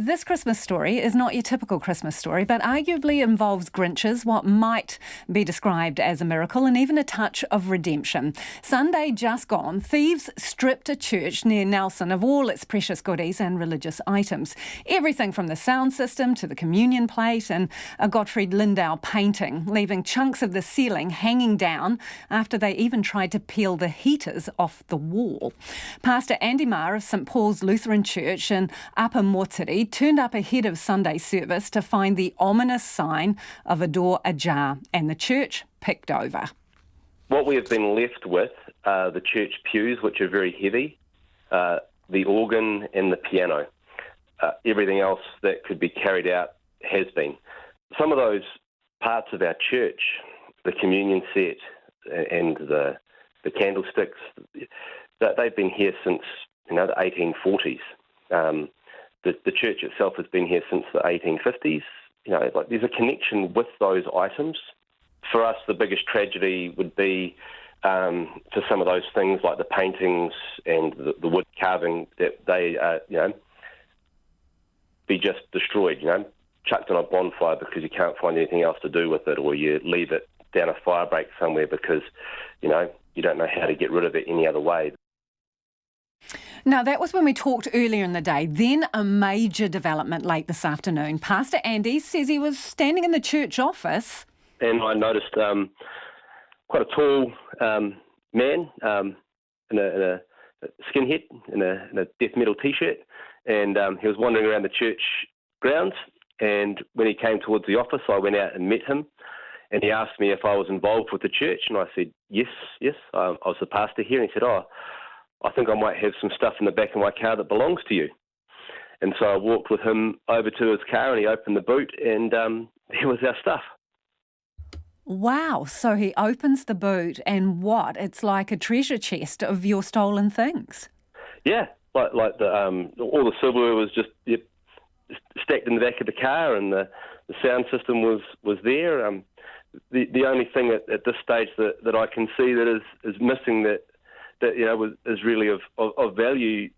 this Christmas story is not your typical Christmas story, but arguably involves grinches, what might be described as a miracle, and even a touch of redemption. Sunday just gone, thieves stripped a church near Nelson of all its precious goodies and religious items. Everything from the sound system to the communion plate and a Gottfried Lindauer painting, leaving chunks of the ceiling hanging down after they even tried to peel the heaters off the wall. Pastor Marr of St Paul's Lutheran Church in Upper Moutere turned up ahead of Sunday service to find the ominous sign of a door ajar, and the church picked over. What we have been left with are the church pews, which are very heavy, the organ and the piano. Everything else that could be carried out has been. Some of those parts of our church, the communion set and the candlesticks, they've been here since the 1840s. The church itself has been here since the 1850s. There's a connection with those items. For us, the biggest tragedy would be for some of those things like the paintings and the wood carving, that they be just destroyed, chucked on a bonfire because you can't find anything else to do with it, or you leave it down a fire break somewhere because, you don't know how to get rid of it any other way. Now, that was when we talked earlier in the day. Then a major development late this afternoon. Pastor Andy says he was standing in the church office. And I noticed quite a tall man in a skinhead, in a death metal T-shirt. And he was wandering around the church grounds. And when he came towards the office, I went out and met him. And he asked me if I was involved with the church. And I said, yes, I was the pastor here. And he said, I think I might have some stuff in the back of my car that belongs to you. And so I walked with him over to his car and he opened the boot and there was our stuff. Wow. So he opens the boot and what? It's like a treasure chest of your stolen things. Yeah. Like all the silverware was just stacked in the back of the car, and the sound system was there. The only thing at this stage that I can see that is missing that is really of value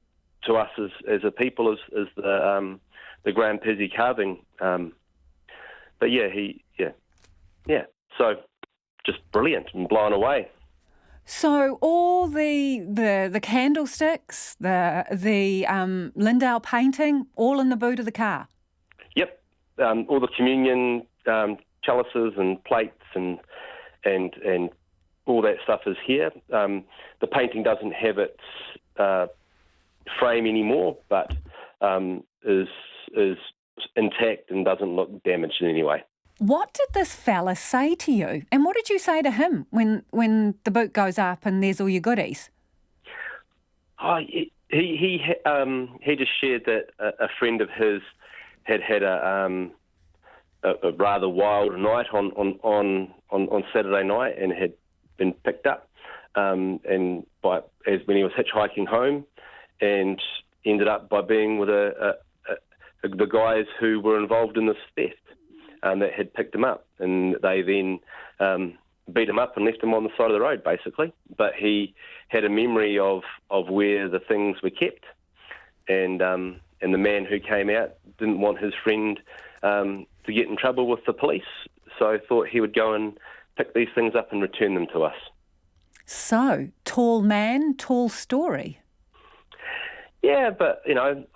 to us as a people is the Grand Pizzi carving. But yeah. So just brilliant and blown away. So all the candlesticks, the Lindauer painting, all in the boot of the car. Yep, all the communion chalices and plates and all that stuff is here. The painting doesn't have its frame anymore, but is intact and doesn't look damaged in any way. What did this fella say to you? And what did you say to him when the boot goes up and there's all your goodies? He just shared that a friend of his had a rather wild night on Saturday night and had been picked up when he was hitchhiking home, and ended up by being with the guys who were involved in this theft. That had picked him up, and they then beat him up and left him on the side of the road, basically. But he had a memory of where the things were kept, and the man who came out didn't want his friend to get in trouble with the police, so thought he would go and pick these things up and return them to us. So, tall man, tall story. Yeah, but I'm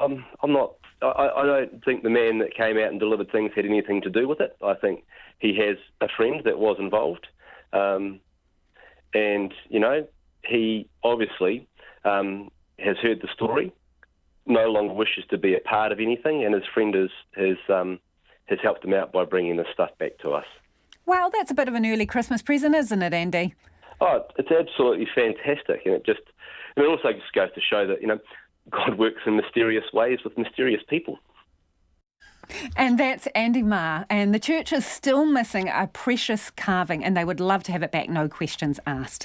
not. I don't think the man that came out and delivered things had anything to do with it. I think he has a friend that was involved. And he obviously has heard the story, no longer wishes to be a part of anything, and his friend has helped him out by bringing this stuff back to us. Well, that's a bit of an early Christmas present, isn't it, Andy? Oh, it's absolutely fantastic. And it also just goes to show that, God works in mysterious ways with mysterious people. And that's Andy Marr. And the church is still missing a precious carving, and they would love to have it back, no questions asked.